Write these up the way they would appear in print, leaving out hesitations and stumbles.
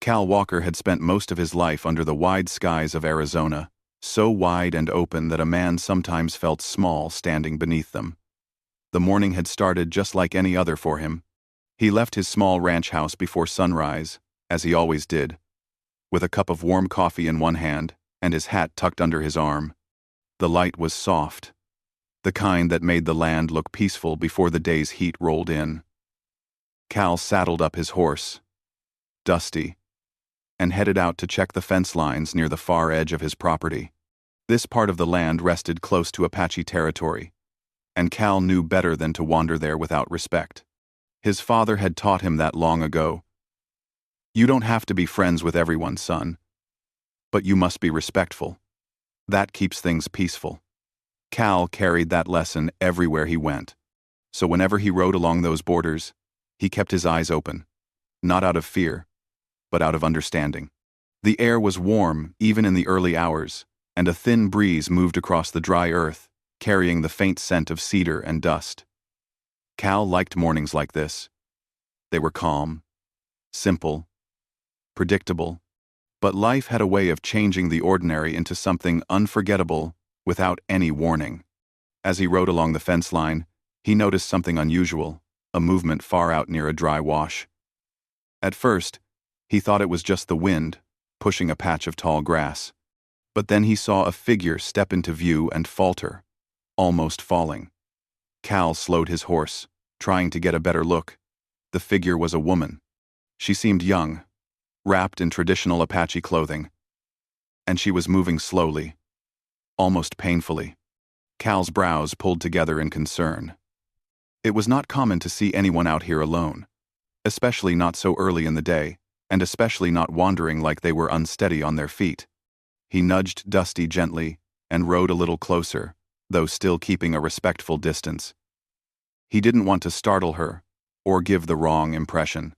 Cal Walker had spent most of his life under the wide skies of Arizona, so wide and open that a man sometimes felt small standing beneath them. The morning had started just like any other for him. He left his small ranch house before sunrise, as he always did, with a cup of warm coffee in one hand and his hat tucked under his arm. The light was soft, the kind that made the land look peaceful before the day's heat rolled in. Cal saddled up his horse, Dusty, and headed out to check the fence lines near the far edge of his property. This part of the land rested close to Apache territory, and Cal knew better than to wander there without respect. His father had taught him that long ago. You don't have to be friends with everyone, son, but you must be respectful. That keeps things peaceful. Cal carried that lesson everywhere he went, so whenever he rode along those borders, he kept his eyes open, not out of fear, but out of understanding. The air was warm, even in the early hours, and a thin breeze moved across the dry earth, carrying the faint scent of cedar and dust. Cal liked mornings like this. They were calm, simple, predictable, but life had a way of changing the ordinary into something unforgettable without any warning. As he rode along the fence line, he noticed something unusual, a movement far out near a dry wash. At first, he thought it was just the wind, pushing a patch of tall grass. But then he saw a figure step into view and falter, almost falling. Cal slowed his horse, trying to get a better look. The figure was a woman. She seemed young, wrapped in traditional Apache clothing, and she was moving slowly, almost painfully. Cal's brows pulled together in concern. It was not common to see anyone out here alone, especially not so early in the day, and especially not wandering like they were unsteady on their feet. He nudged Dusty gently and rode a little closer, though still keeping a respectful distance. He didn't want to startle her or give the wrong impression.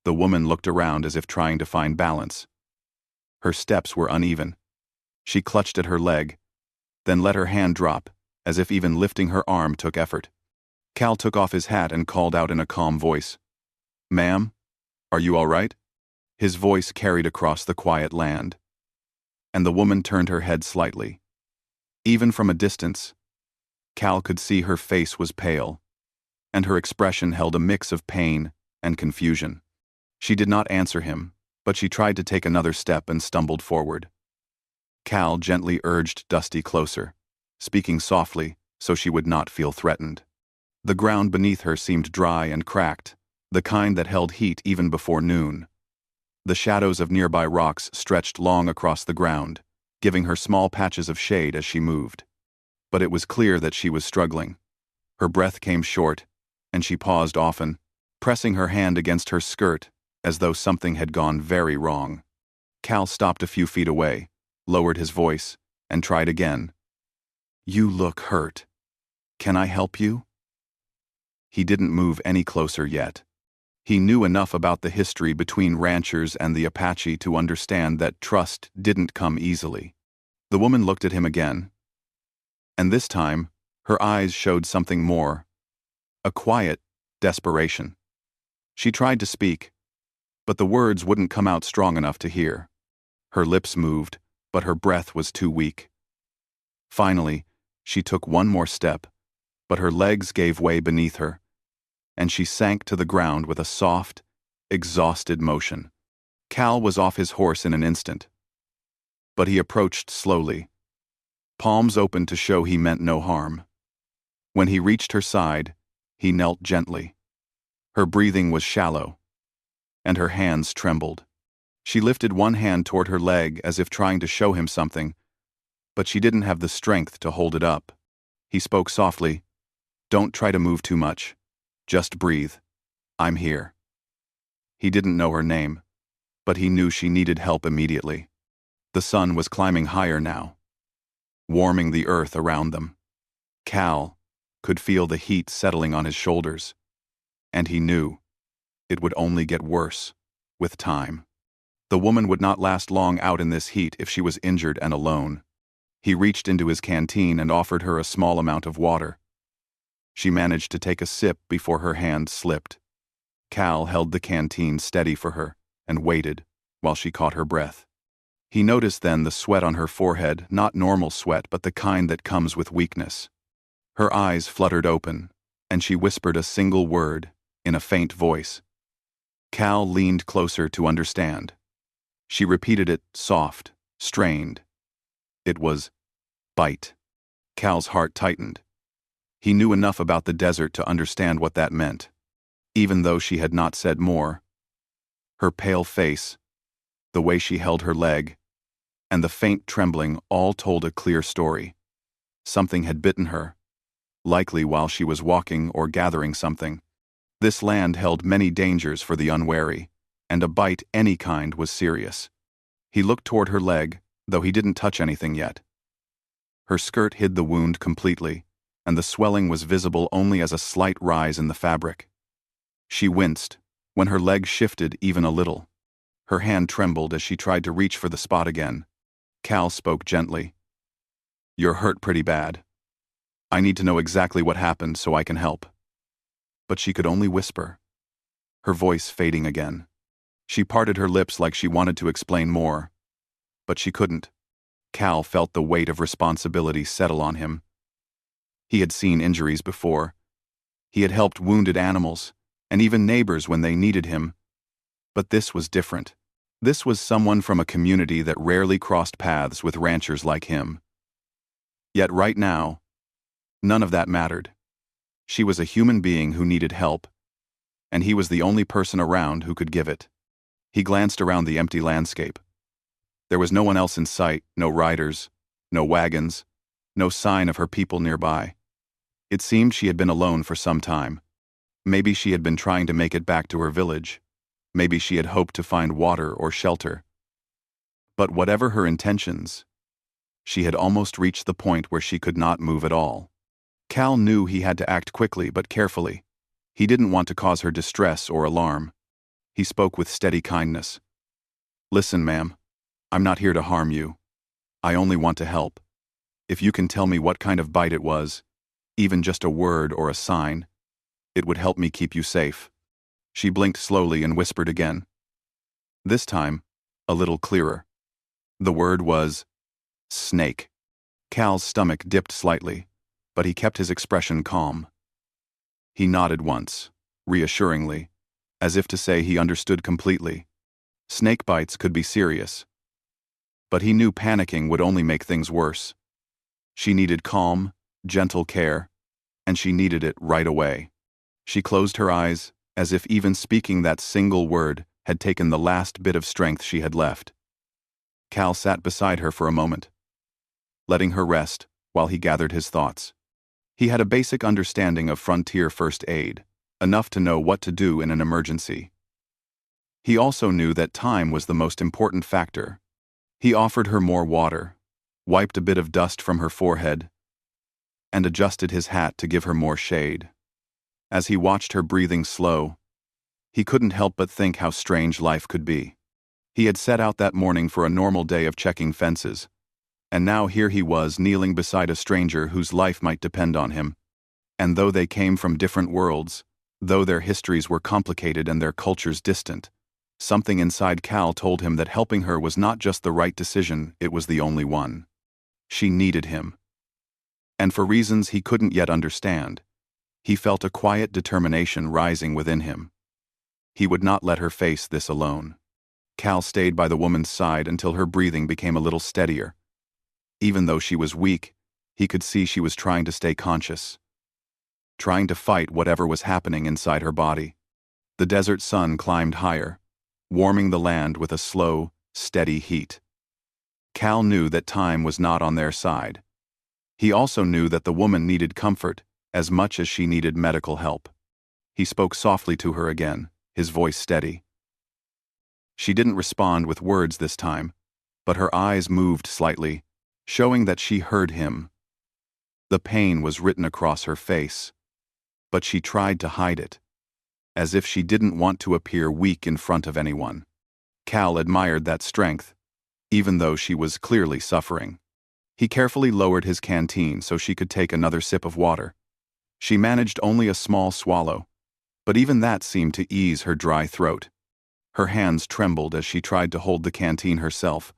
The woman looked around as if trying to find balance. Her steps were uneven. She clutched at her leg, then let her hand drop, as if even lifting her arm took effort. Cal took off his hat and called out in a calm voice, "Ma'am, are you all right?" His voice carried across the quiet land, and the woman turned her head slightly. Even from a distance, Cal could see her face was pale, and her expression held a mix of pain and confusion. She did not answer him, but she tried to take another step and stumbled forward. Cal gently urged Dusty closer, speaking softly so she would not feel threatened. The ground beneath her seemed dry and cracked, the kind that held heat even before noon. The shadows of nearby rocks stretched long across the ground, giving her small patches of shade as she moved. But it was clear that she was struggling. Her breath came short, and she paused often, pressing her hand against her skirt as though something had gone very wrong. Cal stopped a few feet away, lowered his voice, and tried again. "You look hurt. Can I help you?" He didn't move any closer yet. He knew enough about the history between ranchers and the Apache to understand that trust didn't come easily. The woman looked at him again, and this time, her eyes showed something more, a quiet desperation. She tried to speak, but the words wouldn't come out strong enough to hear. Her lips moved, but her breath was too weak. Finally, she took one more step, but her legs gave way beneath her, and she sank to the ground with a soft, exhausted motion. Cal was off his horse in an instant, but he approached slowly, palms open to show he meant no harm. When he reached her side, he knelt gently. Her breathing was shallow, and her hands trembled. She lifted one hand toward her leg as if trying to show him something, but she didn't have the strength to hold it up. He spoke softly, "Don't try to move too much. Just breathe. I'm here." He didn't know her name, but he knew she needed help immediately. The sun was climbing higher now, warming the earth around them. Cal could feel the heat settling on his shoulders, and he knew it would only get worse with time. The woman would not last long out in this heat if she was injured and alone. He reached into his canteen and offered her a small amount of water. She managed to take a sip before her hand slipped. Cal held the canteen steady for her and waited, while she caught her breath. He noticed then the sweat on her forehead, not normal sweat but the kind that comes with weakness. Her eyes fluttered open, and she whispered a single word, in a faint voice. Cal leaned closer to understand. She repeated it, soft, strained. It was, bite. Cal's heart tightened. He knew enough about the desert to understand what that meant, even though she had not said more. Her pale face, the way she held her leg, and the faint trembling all told a clear story. Something had bitten her, likely while she was walking or gathering something. This land held many dangers for the unwary, and a bite any kind was serious. He looked toward her leg, though he didn't touch anything yet. Her skirt hid the wound completely, and the swelling was visible only as a slight rise in the fabric. She winced when her leg shifted even a little. Her hand trembled as she tried to reach for the spot again. Cal spoke gently. "You're hurt pretty bad. I need to know exactly what happened so I can help." But she could only whisper, her voice fading again. She parted her lips like she wanted to explain more, but she couldn't. Cal felt the weight of responsibility settle on him. He had seen injuries before. He had helped wounded animals, and even neighbors when they needed him. But this was different. This was someone from a community that rarely crossed paths with ranchers like him. Yet right now, none of that mattered. She was a human being who needed help, and he was the only person around who could give it. He glanced around the empty landscape. There was no one else in sight, no riders, no wagons, no sign of her people nearby. It seemed she had been alone for some time. Maybe she had been trying to make it back to her village. Maybe she had hoped to find water or shelter. But whatever her intentions, she had almost reached the point where she could not move at all. Cal knew he had to act quickly but carefully. He didn't want to cause her distress or alarm. He spoke with steady kindness. "Listen, ma'am, I'm not here to harm you. I only want to help. If you can tell me what kind of bite it was, even just a word or a sign, it would help me keep you safe." She blinked slowly and whispered again. This time, a little clearer. The word was snake. Cal's stomach dipped slightly, but he kept his expression calm. He nodded once, reassuringly, as if to say he understood completely. Snake bites could be serious, but he knew panicking would only make things worse. She needed calm, gentle care, and she needed it right away. She closed her eyes, as if even speaking that single word had taken the last bit of strength she had left. Cal sat beside her for a moment, letting her rest while he gathered his thoughts. He had a basic understanding of frontier first aid, enough to know what to do in an emergency. He also knew that time was the most important factor. He offered her more water, wiped a bit of dust from her forehead, and adjusted his hat to give her more shade. As he watched her breathing slow, he couldn't help but think how strange life could be. He had set out that morning for a normal day of checking fences, and now here he was kneeling beside a stranger whose life might depend on him. And though they came from different worlds, though their histories were complicated and their cultures distant, something inside Cal told him that helping her was not just the right decision, it was the only one. She needed him. And for reasons he couldn't yet understand, he felt a quiet determination rising within him. He would not let her face this alone. Cal stayed by the woman's side until her breathing became a little steadier. Even though she was weak, he could see she was trying to stay conscious, trying to fight whatever was happening inside her body. The desert sun climbed higher, warming the land with a slow, steady heat. Cal knew that time was not on their side. He also knew that the woman needed comfort as much as she needed medical help. He spoke softly to her again, his voice steady. She didn't respond with words this time, but her eyes moved slightly, showing that she heard him. The pain was written across her face, but she tried to hide it, as if she didn't want to appear weak in front of anyone. Cal admired that strength, even though she was clearly suffering. He carefully lowered his canteen so she could take another sip of water. She managed only a small swallow, but even that seemed to ease her dry throat. Her hands trembled as she tried to hold the canteen herself,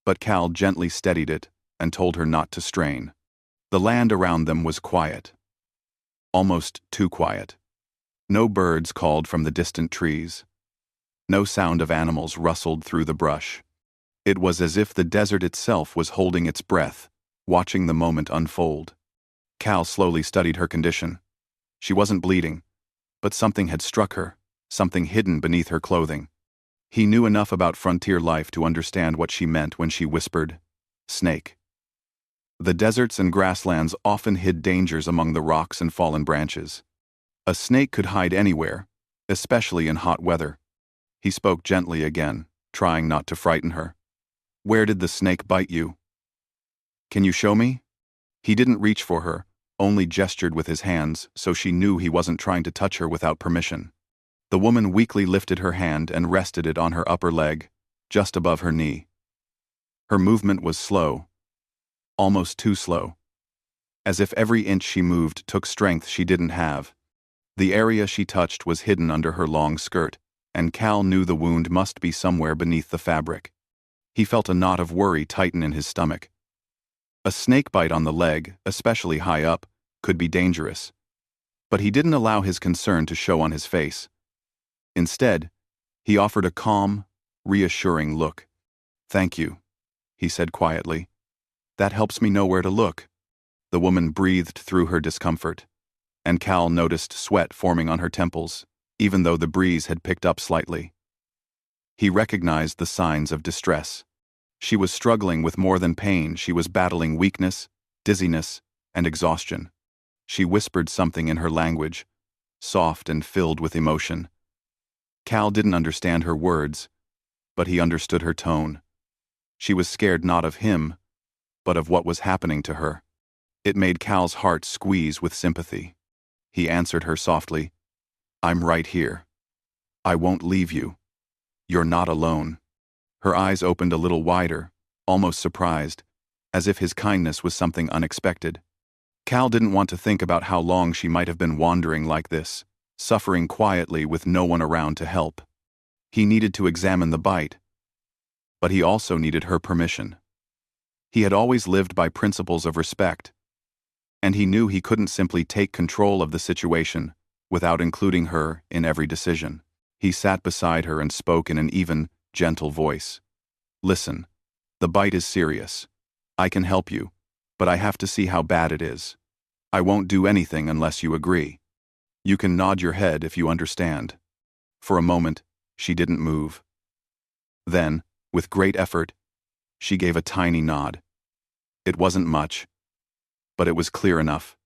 but Cal gently steadied it and told her not to strain. The land around them was quiet. Almost too quiet. No birds called from the distant trees. No sound of animals rustled through the brush. It was as if the desert itself was holding its breath, watching the moment unfold. Cal slowly studied her condition. She wasn't bleeding, but something had struck her, something hidden beneath her clothing. He knew enough about frontier life to understand what she meant when she whispered, "Snake." The deserts and grasslands often hid dangers among the rocks and fallen branches. A snake could hide anywhere, especially in hot weather. He spoke gently again, trying not to frighten her. "Where did the snake bite you? Can you show me?" He didn't reach for her, only gestured with his hands, so she knew he wasn't trying to touch her without permission. The woman weakly lifted her hand and rested it on her upper leg, just above her knee. Her movement was slow, almost too slow, as if every inch she moved took strength she didn't have. The area she touched was hidden under her long skirt, and Cal knew the wound must be somewhere beneath the fabric. He felt a knot of worry tighten in his stomach. A snake bite on the leg, especially high up, could be dangerous. But he didn't allow his concern to show on his face. Instead, he offered a calm, reassuring look. "Thank you," he said quietly. "That helps me know where to look." The woman breathed through her discomfort, and Cal noticed sweat forming on her temples, even though the breeze had picked up slightly. He recognized the signs of distress. She was struggling with more than pain. She was battling weakness, dizziness, and exhaustion. She whispered something in her language, soft and filled with emotion. Cal didn't understand her words, but he understood her tone. She was scared not of him, but of what was happening to her. It made Cal's heart squeeze with sympathy. He answered her softly, "I'm right here. I won't leave you. You're not alone." Her eyes opened a little wider, almost surprised, as if his kindness was something unexpected. Cal didn't want to think about how long she might have been wandering like this, suffering quietly with no one around to help. He needed to examine the bite, but he also needed her permission. He had always lived by principles of respect, and he knew he couldn't simply take control of the situation without including her in every decision. He sat beside her and spoke in an even, gentle voice. "Listen, the bite is serious. I can help you, but I have to see how bad it is. I won't do anything unless you agree. You can nod your head if you understand." For a moment, she didn't move. Then, with great effort, she gave a tiny nod. It wasn't much, but it was clear enough.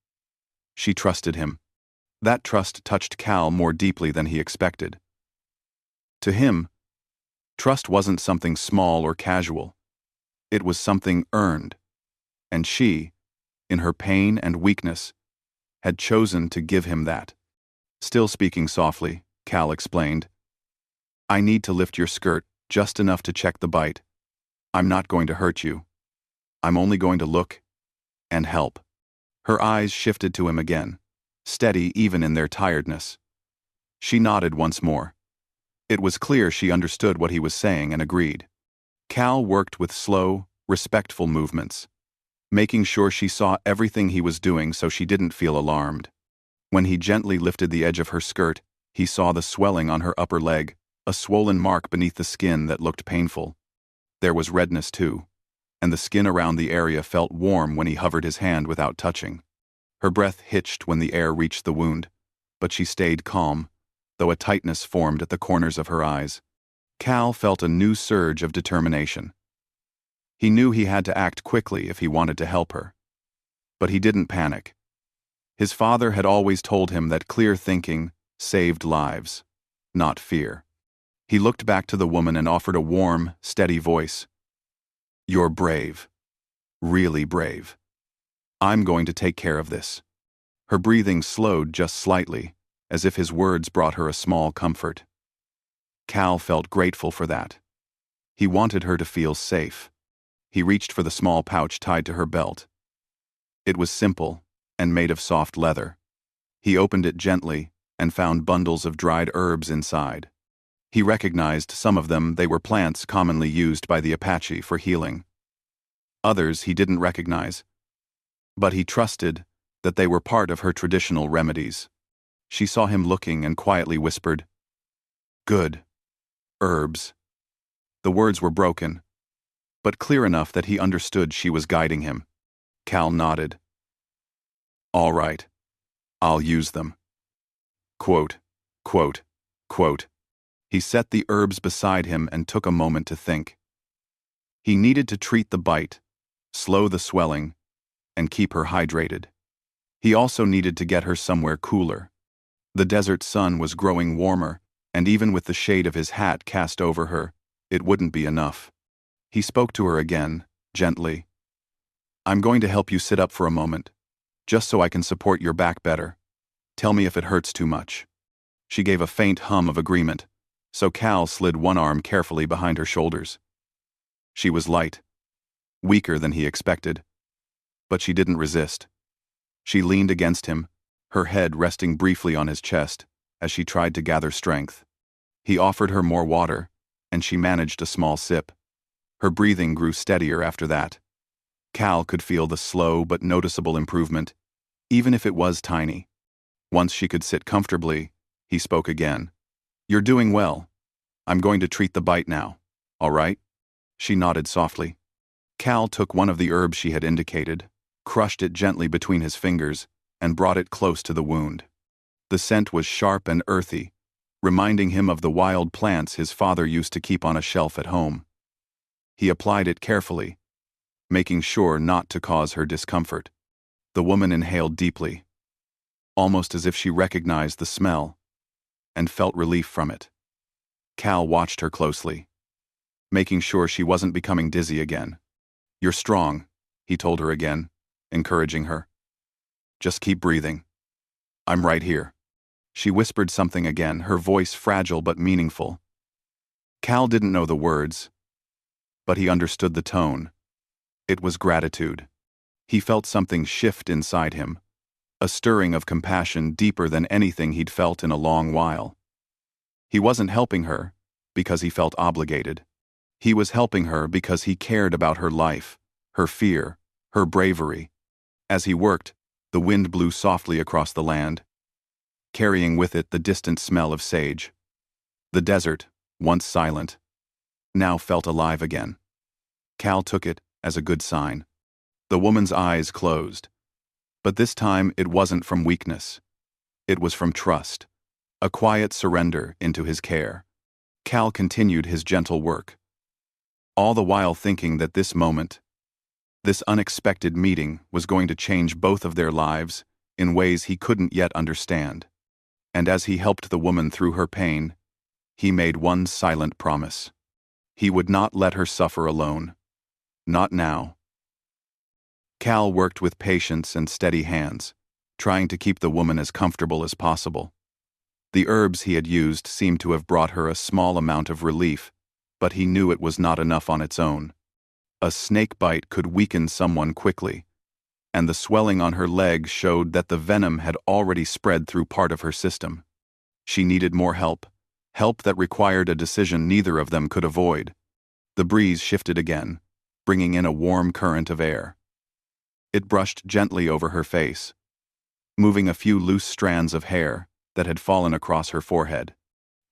She trusted him. That trust touched Cal more deeply than he expected. To him, trust wasn't something small or casual. It was something earned, and she, in her pain and weakness, had chosen to give him that. Still speaking softly, Cal explained, "I need to lift your skirt just enough to check the bite. I'm not going to hurt you. I'm only going to look and help." Her eyes shifted to him again, steady even in their tiredness. She nodded once more. It was clear she understood what he was saying and agreed. Cal worked with slow, respectful movements, making sure she saw everything he was doing so she didn't feel alarmed. When he gently lifted the edge of her skirt, he saw the swelling on her upper leg, a swollen mark beneath the skin that looked painful. There was redness too, and the skin around the area felt warm when he hovered his hand without touching. Her breath hitched when the air reached the wound, but she stayed calm, though a tightness formed at the corners of her eyes. Cal felt a new surge of determination. He knew he had to act quickly if he wanted to help her. But he didn't panic. His father had always told him that clear thinking saved lives, not fear. He looked back to the woman and offered a warm, steady voice. "You're brave. Really brave. I'm going to take care of this." Her breathing slowed just slightly, as if his words brought her a small comfort. Cal felt grateful for that. He wanted her to feel safe. He reached for the small pouch tied to her belt. It was simple and made of soft leather. He opened it gently and found bundles of dried herbs inside. He recognized some of them. They were plants commonly used by the Apache for healing. Others he didn't recognize, but he trusted that they were part of her traditional remedies. She saw him looking and quietly whispered, "Good. Herbs." The words were broken, but clear enough that he understood she was guiding him. Cal nodded. "All right. I'll use them." Quote, quote, quote. He set the herbs beside him and took a moment to think. He needed to treat the bite, slow the swelling, and keep her hydrated. He also needed to get her somewhere cooler. The desert sun was growing warmer, and even with the shade of his hat cast over her, it wouldn't be enough. He spoke to her again, gently. "I'm going to help you sit up for a moment, just so I can support your back better. Tell me if it hurts too much." She gave a faint hum of agreement, so Cal slid one arm carefully behind her shoulders. She was light, weaker than he expected, but she didn't resist. She leaned against him, her head resting briefly on his chest as she tried to gather strength. He offered her more water, and she managed a small sip. Her breathing grew steadier after that. Cal could feel the slow but noticeable improvement, even if it was tiny. Once she could sit comfortably, he spoke again. "You're doing well. I'm going to treat the bite now. All right?" She nodded softly. Cal took one of the herbs she had indicated, crushed it gently between his fingers, and brought it close to the wound. The scent was sharp and earthy, reminding him of the wild plants his father used to keep on a shelf at home. He applied it carefully, making sure not to cause her discomfort. The woman inhaled deeply, almost as if she recognized the smell, and felt relief from it. Cal watched her closely, making sure she wasn't becoming dizzy again. "You're strong," he told her again, encouraging her. "Just keep breathing. I'm right here." She whispered something again, her voice fragile but meaningful. Cal didn't know the words, but he understood the tone. It was gratitude. He felt something shift inside him, a stirring of compassion deeper than anything he'd felt in a long while. He wasn't helping her because he felt obligated. He was helping her because he cared about her life, her fear, her bravery. As he worked, the wind blew softly across the land, carrying with it the distant smell of sage. The desert, once silent, now felt alive again. Cal took it as a good sign. The woman's eyes closed. But this time it wasn't from weakness. It was from trust, a quiet surrender into his care. Cal continued his gentle work, all the while thinking that this moment, this unexpected meeting, was going to change both of their lives in ways he couldn't yet understand. And as he helped the woman through her pain, he made one silent promise. He would not let her suffer alone. Not now. Cal worked with patience and steady hands, trying to keep the woman as comfortable as possible. The herbs he had used seemed to have brought her a small amount of relief, but he knew it was not enough on its own. A snake bite could weaken someone quickly, and the swelling on her leg showed that the venom had already spread through part of her system. She needed more help that required a decision neither of them could avoid. The breeze shifted again, bringing in a warm current of air. It brushed gently over her face, moving a few loose strands of hair that had fallen across her forehead.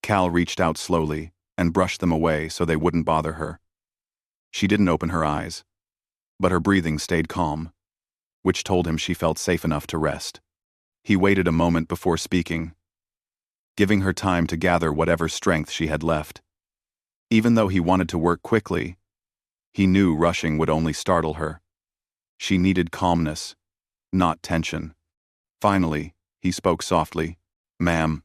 Cal reached out slowly and brushed them away so they wouldn't bother her. She didn't open her eyes, but her breathing stayed calm, which told him she felt safe enough to rest. He waited a moment before speaking, giving her time to gather whatever strength she had left. Even though he wanted to work quickly, he knew rushing would only startle her. She needed calmness, not tension. Finally, he spoke softly. "Ma'am,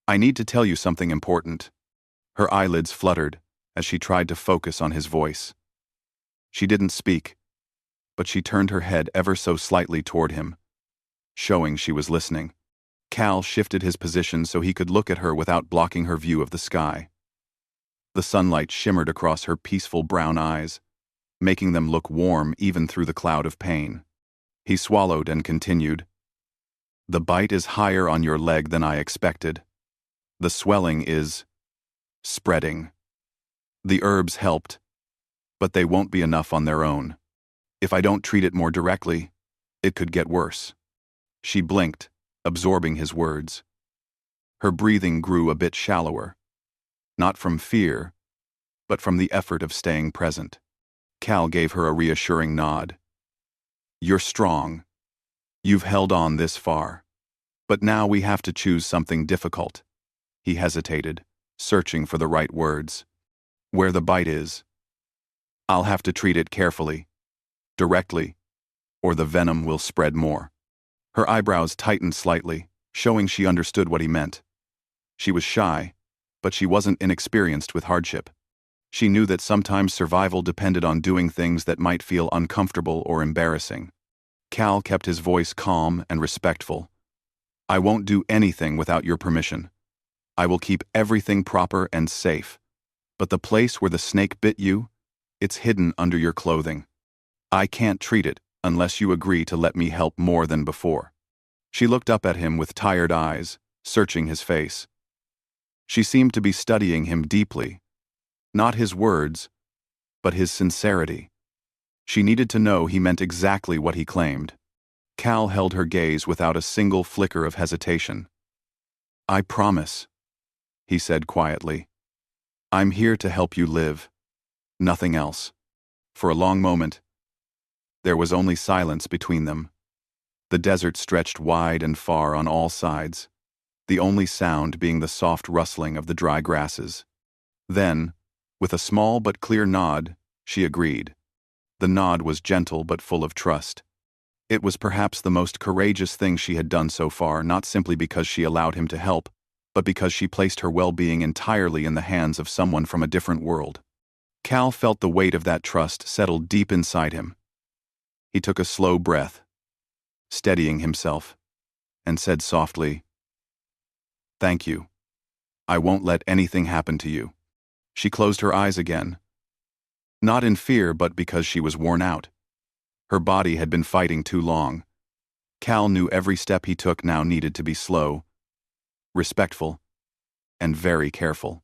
I need to tell you something important." Her eyelids fluttered as she tried to focus on his voice. She didn't speak, but she turned her head ever so slightly toward him, showing she was listening. Cal shifted his position so he could look at her without blocking her view of the sky. The sunlight shimmered across her peaceful brown eyes, making them look warm even through the cloud of pain. He swallowed and continued. "The bite is higher on your leg than I expected. The swelling is spreading. The herbs helped, but they won't be enough on their own. If I don't treat it more directly, it could get worse. She blinked, absorbing his words. Her breathing grew a bit shallower, not from fear, but from the effort of staying present. Cal gave her a reassuring nod. You're strong. You've held on this far. But now we have to choose something difficult. He hesitated, searching for the right words. Where the bite is. I'll have to treat it carefully, directly, or the venom will spread more. Her eyebrows tightened slightly, showing she understood what he meant. She was shy, but she wasn't inexperienced with hardship. She knew that sometimes survival depended on doing things that might feel uncomfortable or embarrassing. Cal kept his voice calm and respectful. I won't do anything without your permission. I will keep everything proper and safe. But the place where the snake bit you, it's hidden under your clothing. I can't treat it unless you agree to let me help more than before. She looked up at him with tired eyes, searching his face. She seemed to be studying him deeply. Not his words, but his sincerity. She needed to know he meant exactly what he claimed. Cal held her gaze without a single flicker of hesitation. I promise, he said quietly. I'm here to help you live. Nothing else. For a long moment, there was only silence between them. The desert stretched wide and far on all sides, the only sound being the soft rustling of the dry grasses. Then, with a small but clear nod, she agreed. The nod was gentle but full of trust. It was perhaps the most courageous thing she had done so far, not simply because she allowed him to help, but because she placed her well-being entirely in the hands of someone from a different world. Cal felt the weight of that trust settle deep inside him. He took a slow breath, steadying himself, and said softly, Thank you. I won't let anything happen to you. She closed her eyes again. Not in fear, but because she was worn out. Her body had been fighting too long. Cal knew every step he took now needed to be slow, respectful, and very careful.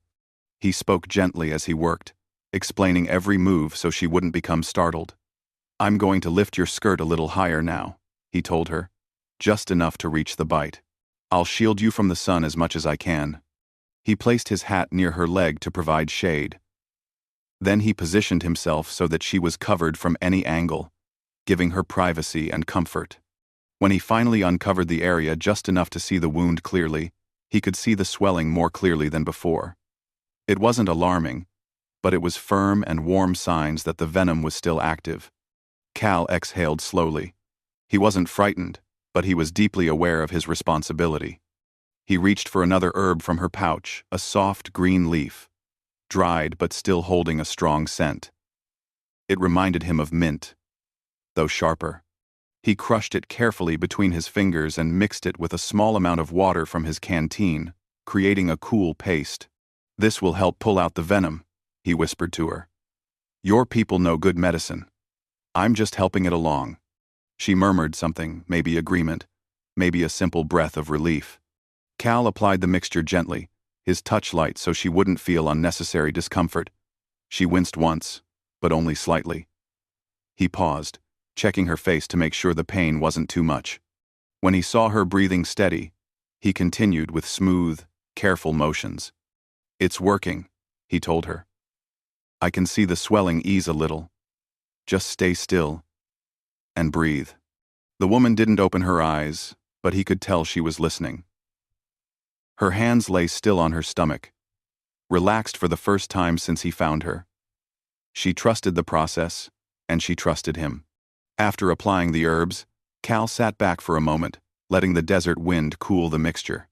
He spoke gently as he worked, explaining every move so she wouldn't become startled. I'm going to lift your skirt a little higher now, he told her, just enough to reach the bite. I'll shield you from the sun as much as I can. He placed his hat near her leg to provide shade. Then he positioned himself so that she was covered from any angle, giving her privacy and comfort. When he finally uncovered the area just enough to see the wound clearly, he could see the swelling more clearly than before. It wasn't alarming, but it was firm and warm signs that the venom was still active. Cal exhaled slowly. He wasn't frightened, but he was deeply aware of his responsibility. He reached for another herb from her pouch, a soft green leaf, dried but still holding a strong scent. It reminded him of mint, though sharper. He crushed it carefully between his fingers and mixed it with a small amount of water from his canteen, creating a cool paste. This will help pull out the venom, he whispered to her. Your people know good medicine. I'm just helping it along. She murmured something, maybe agreement, maybe a simple breath of relief. Cal applied the mixture gently, his touch light so she wouldn't feel unnecessary discomfort. She winced once, but only slightly. He paused, checking her face to make sure the pain wasn't too much. When he saw her breathing steady, he continued with smooth, careful motions. It's working, he told her. I can see the swelling ease a little. Just stay still and breathe. The woman didn't open her eyes, but he could tell she was listening. Her hands lay still on her stomach, relaxed for the first time since he found her. She trusted the process, and she trusted him. After applying the herbs, Cal sat back for a moment, letting the desert wind cool the mixture.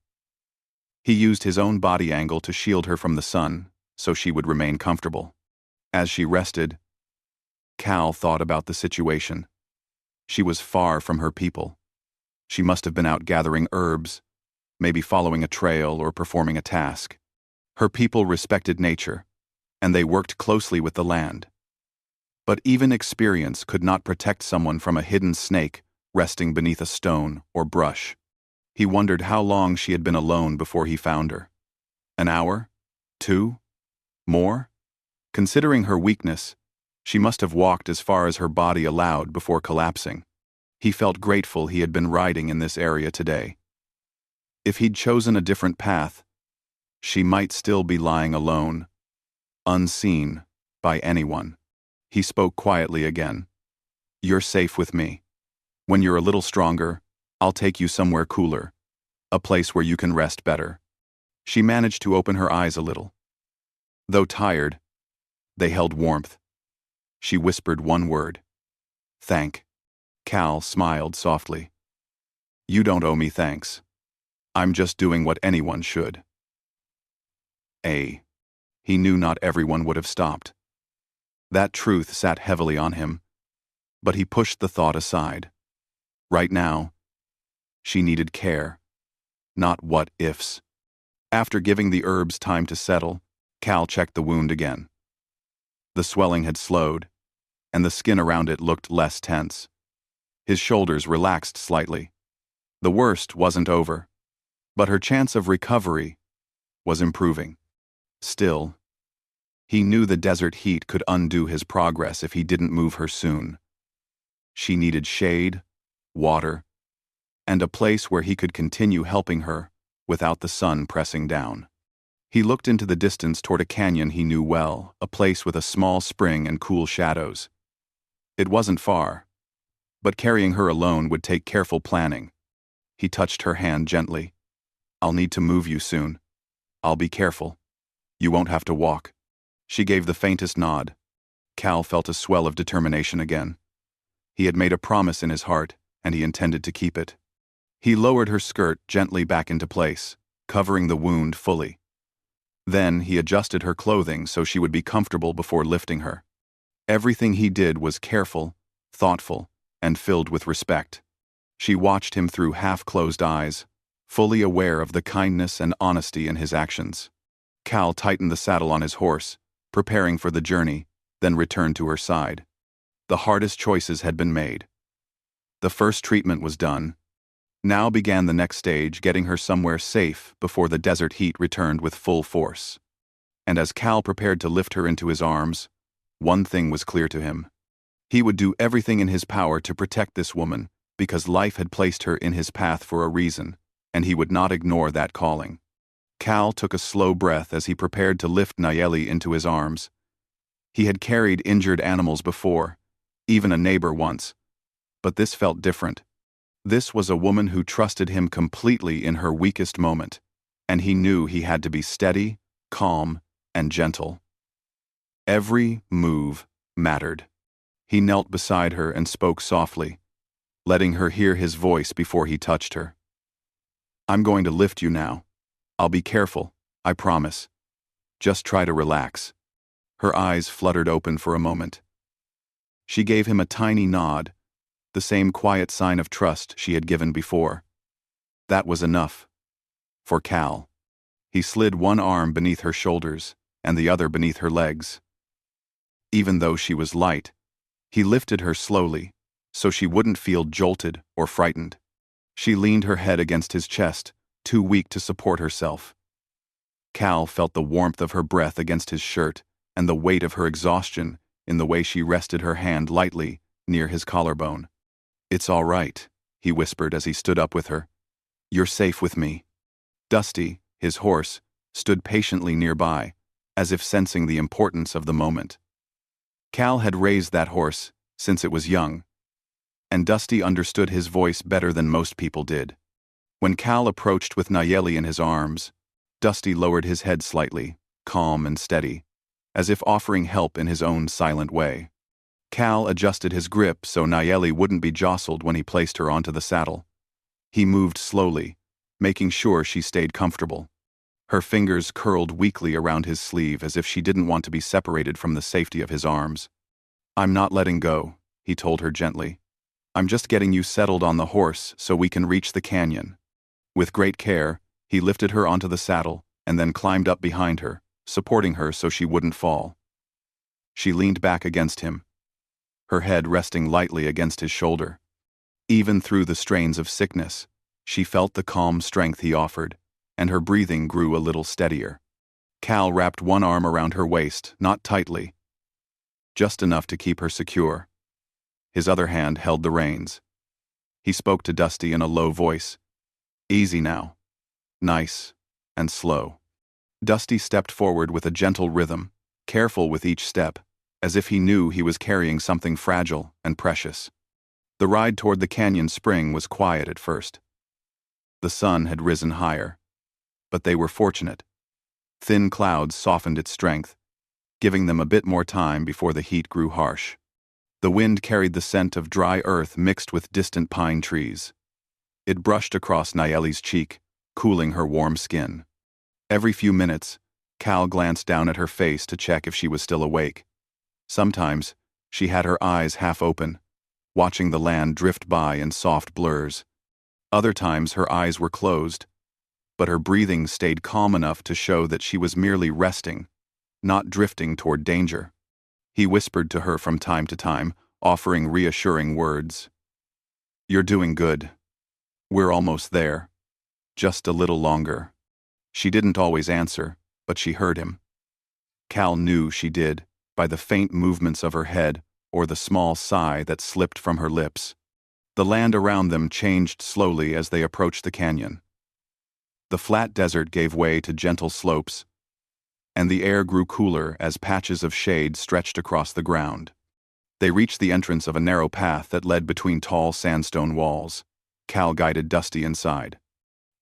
He used his own body angle to shield her from the sun, so she would remain comfortable. As she rested, Cal thought about the situation. She was far from her people. She must have been out gathering herbs, maybe following a trail or performing a task. Her people respected nature, and they worked closely with the land. But even experience could not protect someone from a hidden snake resting beneath a stone or brush. He wondered how long she had been alone before he found her. An hour? 2? More? Considering her weakness, she must have walked as far as her body allowed before collapsing. He felt grateful he had been riding in this area today. If he'd chosen a different path, she might still be lying alone, unseen by anyone. He spoke quietly again. "You're safe with me. When you're a little stronger, I'll take you somewhere cooler, a place where you can rest better." She managed to open her eyes a little. Though tired, they held warmth. She whispered one word. "Thank." Cal smiled softly. "You don't owe me thanks. I'm just doing what anyone should." He knew not everyone would have stopped. That truth sat heavily on him, but he pushed the thought aside. Right now, she needed care, not what-ifs. After giving the herbs time to settle, Cal checked the wound again. The swelling had slowed, and the skin around it looked less tense. His shoulders relaxed slightly. The worst wasn't over, but her chance of recovery was improving. Still, he knew the desert heat could undo his progress if he didn't move her soon. She needed shade, water, and a place where he could continue helping her without the sun pressing down. He looked into the distance toward a canyon he knew well, a place with a small spring and cool shadows. It wasn't far, but carrying her alone would take careful planning. He touched her hand gently. "I'll need to move you soon. I'll be careful. You won't have to walk." She gave the faintest nod. Cal felt a swell of determination again. He had made a promise in his heart, and he intended to keep it. He lowered her skirt gently back into place, covering the wound fully. Then he adjusted her clothing so she would be comfortable before lifting her. Everything he did was careful, thoughtful, and filled with respect. She watched him through half-closed eyes, fully aware of the kindness and honesty in his actions. Cal tightened the saddle on his horse, preparing for the journey, then returned to her side. The hardest choices had been made. The first treatment was done. Now began the next stage, getting her somewhere safe before the desert heat returned with full force. And as Cal prepared to lift her into his arms, one thing was clear to him. He would do everything in his power to protect this woman, because life had placed her in his path for a reason, and he would not ignore that calling. Cal took a slow breath as he prepared to lift Nayeli into his arms. He had carried injured animals before, even a neighbor once, but this felt different. This was a woman who trusted him completely in her weakest moment, and he knew he had to be steady, calm, and gentle. Every move mattered. He knelt beside her and spoke softly, letting her hear his voice before he touched her. "I'm going to lift you now. I'll be careful, I promise. Just try to relax." Her eyes fluttered open for a moment. She gave him a tiny nod, the same quiet sign of trust she had given before. That was enough. For Cal. He slid one arm beneath her shoulders and the other beneath her legs. Even though she was light, he lifted her slowly, so she wouldn't feel jolted or frightened. She leaned her head against his chest, too weak to support herself. Cal felt the warmth of her breath against his shirt and the weight of her exhaustion in the way she rested her hand lightly near his collarbone. "It's all right," he whispered as he stood up with her. "You're safe with me." Dusty, his horse, stood patiently nearby, as if sensing the importance of the moment. Cal had raised that horse since it was young, and Dusty understood his voice better than most people did. When Cal approached with Nayeli in his arms, Dusty lowered his head slightly, calm and steady, as if offering help in his own silent way. Cal adjusted his grip so Nayeli wouldn't be jostled when he placed her onto the saddle. He moved slowly, making sure she stayed comfortable. Her fingers curled weakly around his sleeve as if she didn't want to be separated from the safety of his arms. "I'm not letting go," he told her gently. "I'm just getting you settled on the horse so we can reach the canyon." With great care, he lifted her onto the saddle and then climbed up behind her, supporting her so she wouldn't fall. She leaned back against him, her head resting lightly against his shoulder. Even through the strains of sickness, she felt the calm strength he offered, and her breathing grew a little steadier. Cal wrapped one arm around her waist, not tightly, just enough to keep her secure. His other hand held the reins. He spoke to Dusty in a low voice. Easy now. Nice and slow. Dusty stepped forward with a gentle rhythm, careful with each step, as if he knew he was carrying something fragile and precious. The ride toward the canyon spring was quiet at first. The sun had risen higher, but they were fortunate. Thin clouds softened its strength, giving them a bit more time before the heat grew harsh. The wind carried the scent of dry earth mixed with distant pine trees. It brushed across Nayeli's cheek, cooling her warm skin. Every few minutes, Cal glanced down at her face to check if she was still awake. Sometimes, she had her eyes half open, watching the land drift by in soft blurs. Other times her eyes were closed, but her breathing stayed calm enough to show that she was merely resting, not drifting toward danger. He whispered to her from time to time, offering reassuring words. "You're doing good. We're almost there. Just a little longer." She didn't always answer, but she heard him. Cal knew she did, by the faint movements of her head or the small sigh that slipped from her lips. The land around them changed slowly as they approached the canyon. The flat desert gave way to gentle slopes, and the air grew cooler as patches of shade stretched across the ground. They reached the entrance of a narrow path that led between tall sandstone walls. Cal guided Dusty inside.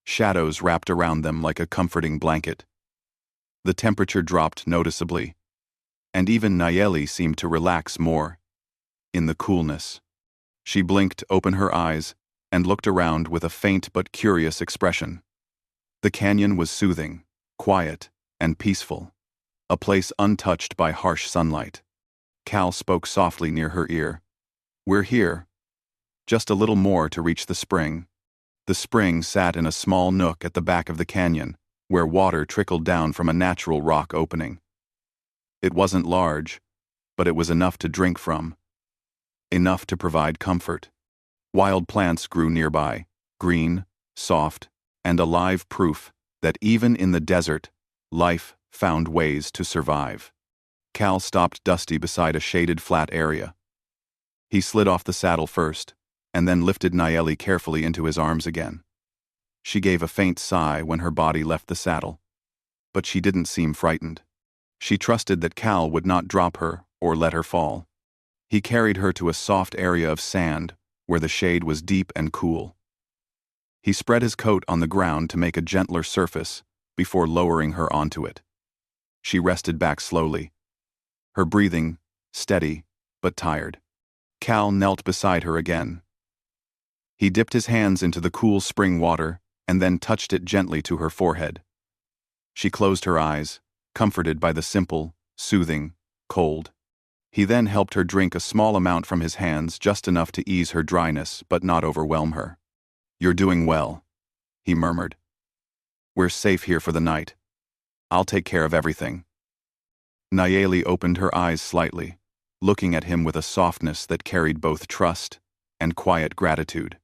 Shadows wrapped around them like a comforting blanket. The temperature dropped noticeably, and even Nayeli seemed to relax more in the coolness. She blinked open her eyes and looked around with a faint but curious expression. The canyon was soothing, quiet, and peaceful, a place untouched by harsh sunlight. Cal spoke softly near her ear. "We're here. Just a little more to reach the spring." The spring sat in a small nook at the back of the canyon, where water trickled down from a natural rock opening. It wasn't large, but it was enough to drink from, enough to provide comfort. Wild plants grew nearby, green, soft, and alive, proof that even in the desert, life found ways to survive. Cal stopped Dusty beside a shaded flat area. He slid off the saddle first, and then lifted Nayeli carefully into his arms again. She gave a faint sigh when her body left the saddle, but she didn't seem frightened. She trusted that Cal would not drop her or let her fall. He carried her to a soft area of sand where the shade was deep and cool. He spread his coat on the ground to make a gentler surface before lowering her onto it. She rested back slowly, her breathing steady but tired. Cal knelt beside her again. He dipped his hands into the cool spring water and then touched it gently to her forehead. She closed her eyes, comforted by the simple, soothing, cold. He then helped her drink a small amount from his hands, just enough to ease her dryness but not overwhelm her. "You're doing well," he murmured. "We're safe here for the night. I'll take care of everything." Nayeli opened her eyes slightly, looking at him with a softness that carried both trust and quiet gratitude.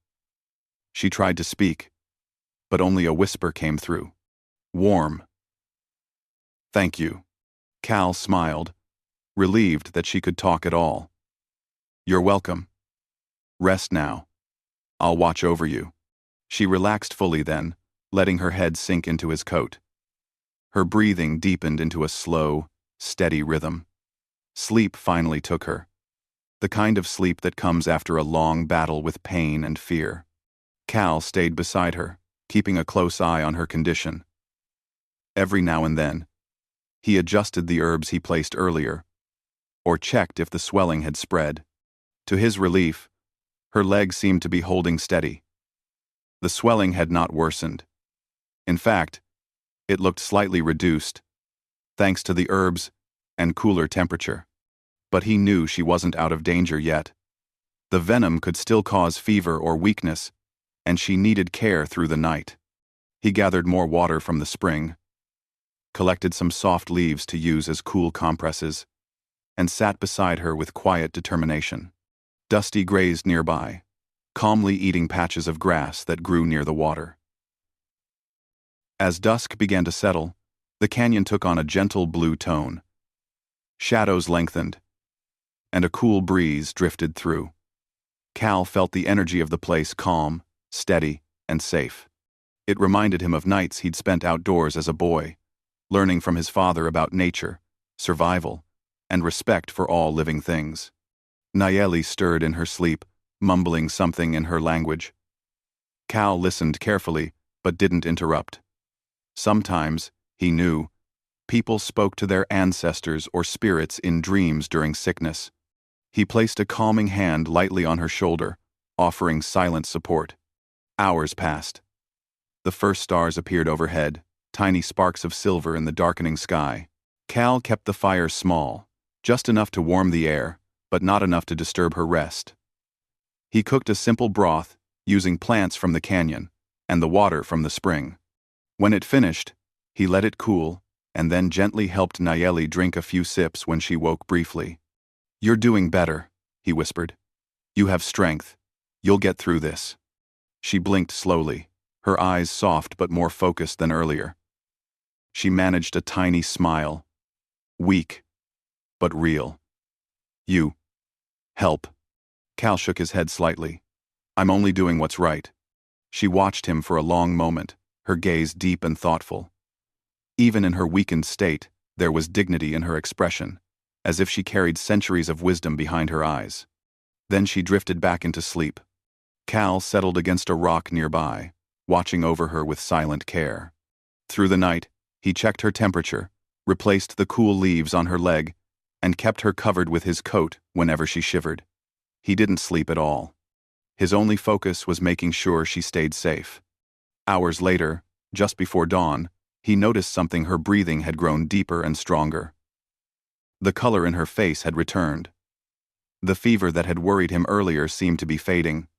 She tried to speak, but only a whisper came through. Warm. "Thank you." Cal smiled, relieved that she could talk at all. "You're welcome. Rest now. I'll watch over you." She relaxed fully then, letting her head sink into his coat. Her breathing deepened into a slow, steady rhythm. Sleep finally took her. The kind of sleep that comes after a long battle with pain and fear. Cal stayed beside her, keeping a close eye on her condition. Every now and then, he adjusted the herbs he placed earlier, or checked if the swelling had spread. To his relief, her leg seemed to be holding steady. The swelling had not worsened. In fact, it looked slightly reduced, thanks to the herbs and cooler temperature. But he knew she wasn't out of danger yet. The venom could still cause fever or weakness, and she needed care through the night. He gathered more water from the spring, collected some soft leaves to use as cool compresses, and sat beside her with quiet determination. Dusty grazed nearby, calmly eating patches of grass that grew near the water. As dusk began to settle, The canyon took on a gentle blue tone. Shadows lengthened, and a cool breeze drifted through. Cal felt the energy of the place calm, steady, and safe. It reminded him of nights he'd spent outdoors as a boy, learning from his father about nature, survival, and respect for all living things. Nayeli stirred in her sleep, mumbling something in her language. Cal listened carefully, but didn't interrupt. Sometimes, he knew, people spoke to their ancestors or spirits in dreams during sickness. He placed a calming hand lightly on her shoulder, offering silent support. Hours passed. The first stars appeared overhead, tiny sparks of silver in the darkening sky. Cal kept the fire small, just enough to warm the air, but not enough to disturb her rest. He cooked a simple broth, using plants from the canyon, and the water from the spring. When it finished, he let it cool, and then gently helped Nayeli drink a few sips when she woke briefly. "You're doing better," he whispered. "You have strength. You'll get through this." She blinked slowly, her eyes soft but more focused than earlier. She managed a tiny smile. Weak, but real. "You. Help." Cal shook his head slightly. "I'm only doing what's right." She watched him for a long moment, her gaze deep and thoughtful. Even in her weakened state, there was dignity in her expression, as if she carried centuries of wisdom behind her eyes. Then she drifted back into sleep. Cal settled against a rock nearby, watching over her with silent care. Through the night, he checked her temperature, replaced the cool leaves on her leg, and kept her covered with his coat whenever she shivered. He didn't sleep at all. His only focus was making sure she stayed safe. Hours later, just before dawn, he noticed something. Her breathing had grown deeper and stronger. The color in her face had returned. The fever that had worried him earlier seemed to be fading.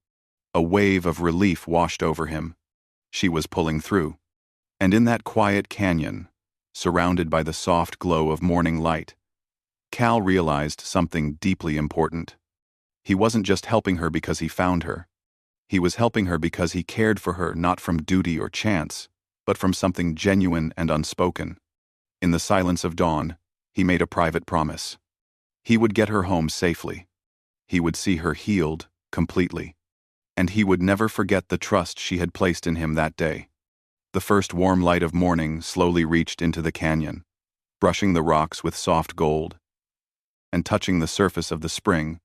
A wave of relief washed over him. She was pulling through. And in that quiet canyon, surrounded by the soft glow of morning light, Cal realized something deeply important. He wasn't just helping her because he found her. He was helping her because he cared for her, not from duty or chance, but from something genuine and unspoken. In the silence of dawn, he made a private promise. He would get her home safely. He would see her healed completely. And he would never forget the trust she had placed in him that day. The first warm light of morning slowly reached into the canyon, brushing the rocks with soft gold, and touching the surface of the spring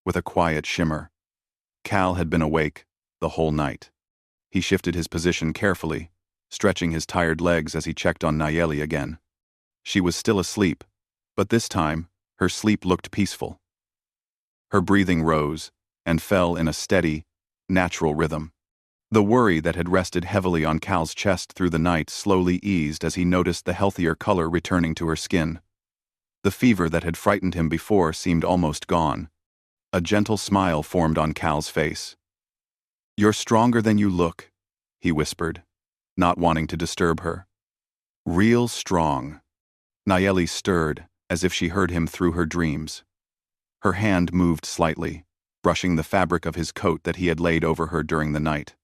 with a quiet shimmer. Cal had been awake the whole night. He shifted his position carefully, stretching his tired legs as he checked on Nayeli again. She was still asleep, but this time, her sleep looked peaceful. Her breathing rose and fell in a steady, natural rhythm. The worry that had rested heavily on Cal's chest through the night slowly eased as he noticed the healthier color returning to her skin. The fever that had frightened him before seemed almost gone. A gentle smile formed on Cal's face. "You're stronger than you look," he whispered, not wanting to disturb her. "Real strong." Nayeli stirred, as if she heard him through her dreams. Her hand moved slightly, brushing the fabric of his coat that he had laid over her during the night.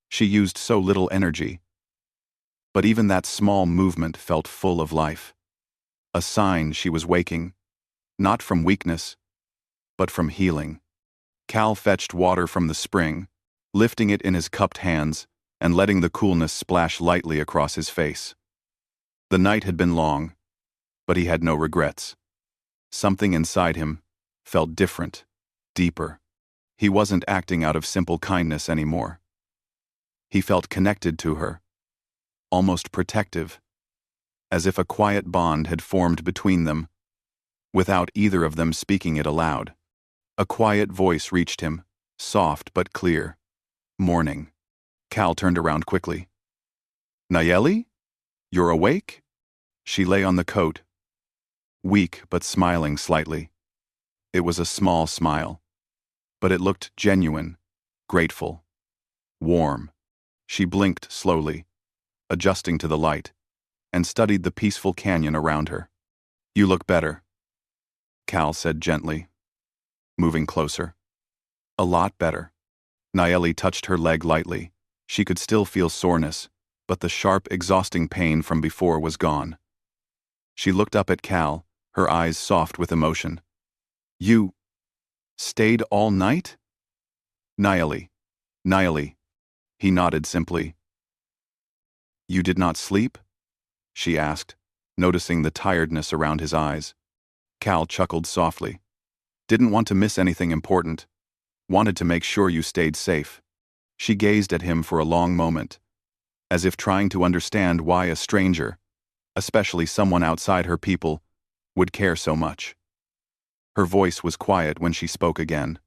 She used so little energy, but even that small movement felt full of life. A sign she was waking, not from weakness, but from healing. Cal fetched water from the spring, lifting it in his cupped hands and letting the coolness splash lightly across his face. The night had been long, but he had no regrets. Something inside him felt different, deeper. He wasn't acting out of simple kindness anymore. He felt connected to her, almost protective, as if a quiet bond had formed between them, without either of them speaking it aloud. A quiet voice reached him, soft but clear. "Morning." Cal turned around quickly. "Nayeli? You're awake?" She lay on the coat, weak but smiling slightly. It was a small smile, but it looked genuine, grateful, warm. She blinked slowly, adjusting to the light, and studied the peaceful canyon around her. "You look better," Cal said gently, moving closer. "A lot better." Nayeli touched her leg lightly. She could still feel soreness, but the sharp, exhausting pain from before was gone. She looked up at Cal, her eyes soft with emotion. You stayed all night? Nayeli. Nayeli. He nodded simply. You did not sleep? She asked, noticing the tiredness around his eyes. Cal chuckled softly. Didn't want to miss anything important. Wanted to make sure you stayed safe. She gazed at him for a long moment, as if trying to understand why a stranger, especially someone outside her people, would care so much. Her voice was quiet when she spoke again.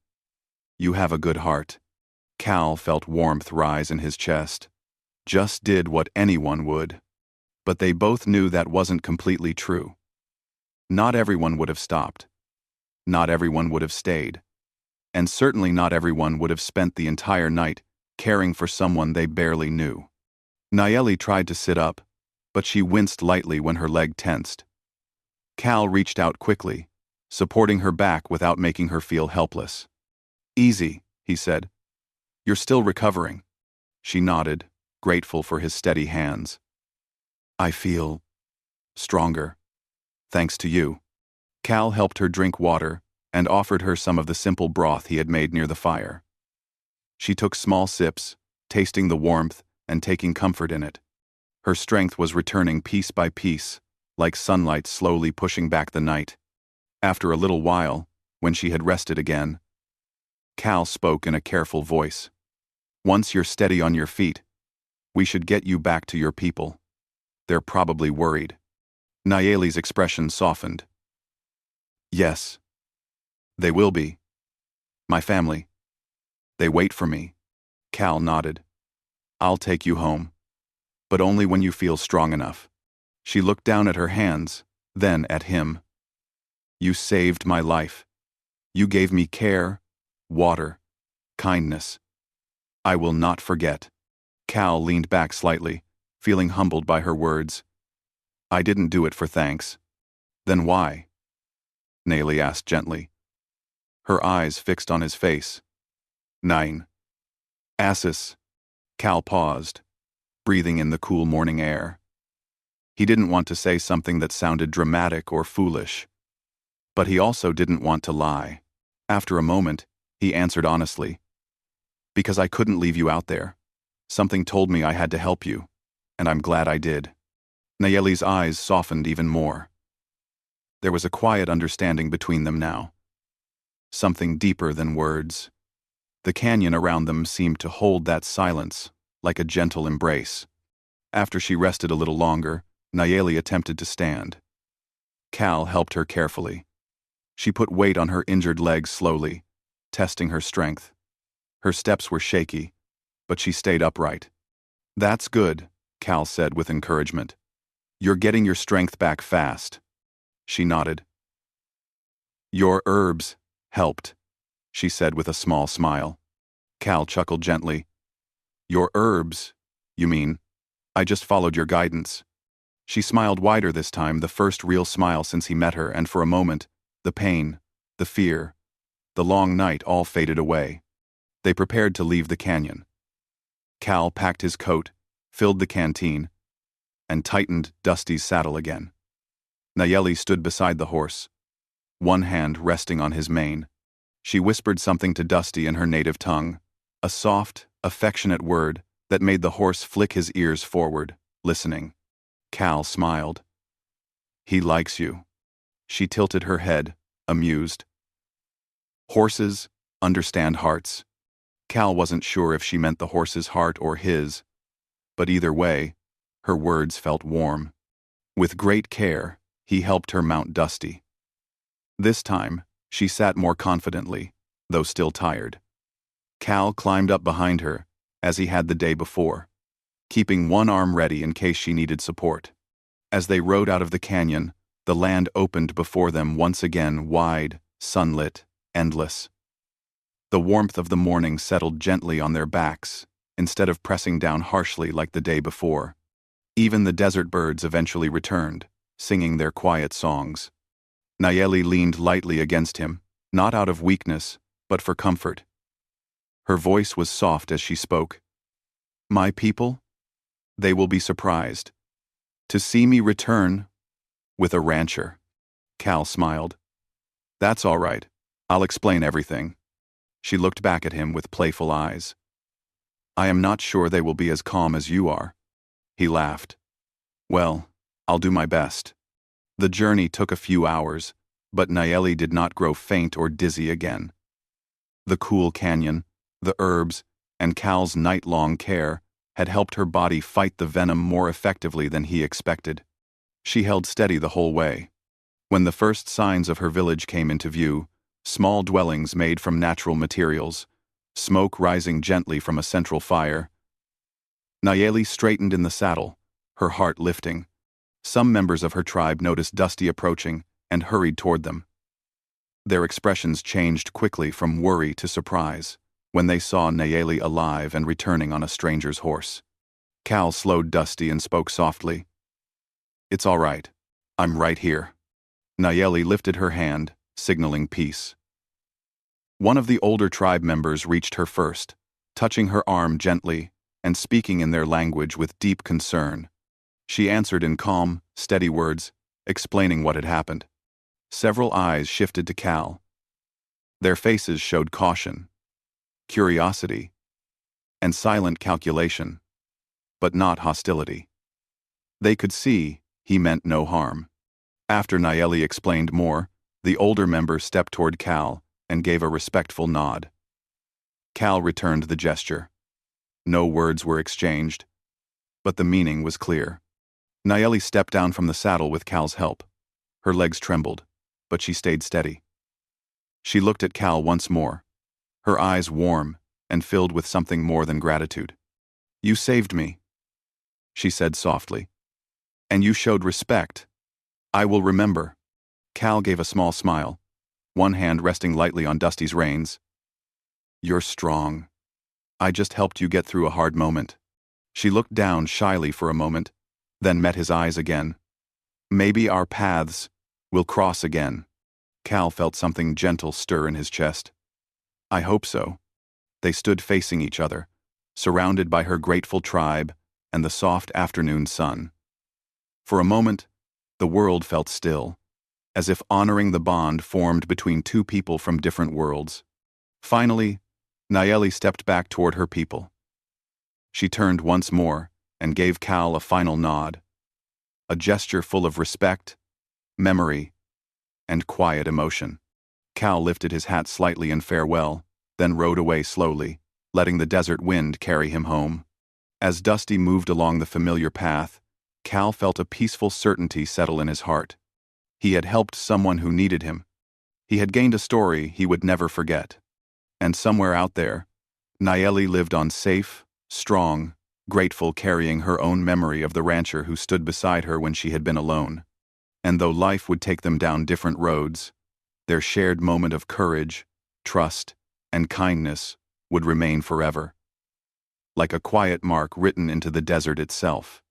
You have a good heart. Cal felt warmth rise in his chest. Just did what anyone would. But they both knew that wasn't completely true. Not everyone would have stopped. Not everyone would have stayed. And certainly not everyone would have spent the entire night caring for someone they barely knew. Nayeli tried to sit up, but she winced lightly when her leg tensed. Cal reached out quickly, supporting her back without making her feel helpless. Easy, he said. You're still recovering. She nodded, grateful for his steady hands. I feel stronger. Thanks to you. Cal helped her drink water and offered her some of the simple broth he had made near the fire. She took small sips, tasting the warmth and taking comfort in it. Her strength was returning piece by piece, like sunlight slowly pushing back the night. After a little while, when she had rested again, Cal spoke in a careful voice. Once you're steady on your feet, we should get you back to your people. They're probably worried. Nayeli's expression softened. Yes. They will be. My family. They wait for me. Cal nodded. I'll take you home. But only when you feel strong enough. She looked down at her hands, then at him. You saved my life. You gave me care, water, kindness. I will not forget. Cal leaned back slightly, feeling humbled by her words. I didn't do it for thanks. Then why? Nayeli asked gently. Her eyes fixed on his face. 9. Assis. Cal paused, breathing in the cool morning air. He didn't want to say something that sounded dramatic or foolish. But he also didn't want to lie. After a moment, he answered honestly. Because I couldn't leave you out there. Something told me I had to help you, and I'm glad I did. Nayeli's eyes softened even more. There was a quiet understanding between them now. Something deeper than words. The canyon around them seemed to hold that silence, like a gentle embrace. After she rested a little longer, Nayeli attempted to stand. Cal helped her carefully. She put weight on her injured legs slowly, testing her strength. Her steps were shaky, but she stayed upright. That's good, Cal said with encouragement. You're getting your strength back fast. She nodded. Your herbs helped, she said with a small smile. Cal chuckled gently. Your herbs, you mean? I just followed your guidance. She smiled wider this time, the first real smile since he met her, and for a moment, the pain, the fear, the long night all faded away. They prepared to leave the canyon. Cal packed his coat, filled the canteen, and tightened Dusty's saddle again. Nayeli stood beside the horse, one hand resting on his mane. She whispered something to Dusty in her native tongue, a soft, affectionate word that made the horse flick his ears forward, listening. Cal smiled. He likes you. She tilted her head, amused. Horses understand hearts. Cal wasn't sure if she meant the horse's heart or his, but either way, her words felt warm. With great care, he helped her mount Dusty. This time, she sat more confidently, though still tired. Cal climbed up behind her, as he had the day before, keeping one arm ready in case she needed support. As they rode out of the canyon, the land opened before them once again, wide, sunlit, endless. The warmth of the morning settled gently on their backs, instead of pressing down harshly like the day before. Even the desert birds eventually returned, singing their quiet songs. Nayeli leaned lightly against him, not out of weakness, but for comfort. Her voice was soft as she spoke. My people? They will be surprised. To see me return, With a rancher. Cal smiled. That's all right. I'll explain everything. She looked back at him with playful eyes. I am not sure they will be as calm as you are. He laughed. Well, I'll do my best. The journey took a few hours, but Nayeli did not grow faint or dizzy again. The cool canyon, the herbs, and Cal's night-long care had helped her body fight the venom more effectively than he expected. She held steady the whole way. When the first signs of her village came into view, small dwellings made from natural materials, smoke rising gently from a central fire, Nayeli straightened in the saddle, her heart lifting. Some members of her tribe noticed Dusty approaching and hurried toward them. Their expressions changed quickly from worry to surprise when they saw Nayeli alive and returning on a stranger's horse. Cal slowed Dusty and spoke softly. It's all right. I'm right here. Nayeli lifted her hand, signaling peace. One of the older tribe members reached her first, touching her arm gently and speaking in their language with deep concern. She answered in calm, steady words, explaining what had happened. Several eyes shifted to Cal. Their faces showed caution, curiosity, and silent calculation, but not hostility. They could see he meant no harm. After Nayeli explained more, the older member stepped toward Cal and gave a respectful nod. Cal returned the gesture. No words were exchanged, but the meaning was clear. Nayeli stepped down from the saddle with Cal's help. Her legs trembled, but she stayed steady. She looked at Cal once more, her eyes warm and filled with something more than gratitude. You saved me, she said softly. And you showed respect. I will remember. Cal gave a small smile, one hand resting lightly on Dusty's reins. You're strong. I just helped you get through a hard moment. She looked down shyly for a moment, then met his eyes again. Maybe our paths will cross again. Cal felt something gentle stir in his chest. I hope so. They stood facing each other, surrounded by her grateful tribe and the soft afternoon sun. For a moment, the world felt still, as if honoring the bond formed between two people from different worlds. Finally, Nayeli stepped back toward her people. She turned once more and gave Cal a final nod, a gesture full of respect, memory, and quiet emotion. Cal lifted his hat slightly in farewell, then rode away slowly, letting the desert wind carry him home. As Dusty moved along the familiar path, Cal felt a peaceful certainty settle in his heart. He had helped someone who needed him. He had gained a story he would never forget. And somewhere out there, Nayeli lived on safe, strong, grateful, carrying her own memory of the rancher who stood beside her when she had been alone. And though life would take them down different roads, their shared moment of courage, trust, and kindness would remain forever, like a quiet mark written into the desert itself.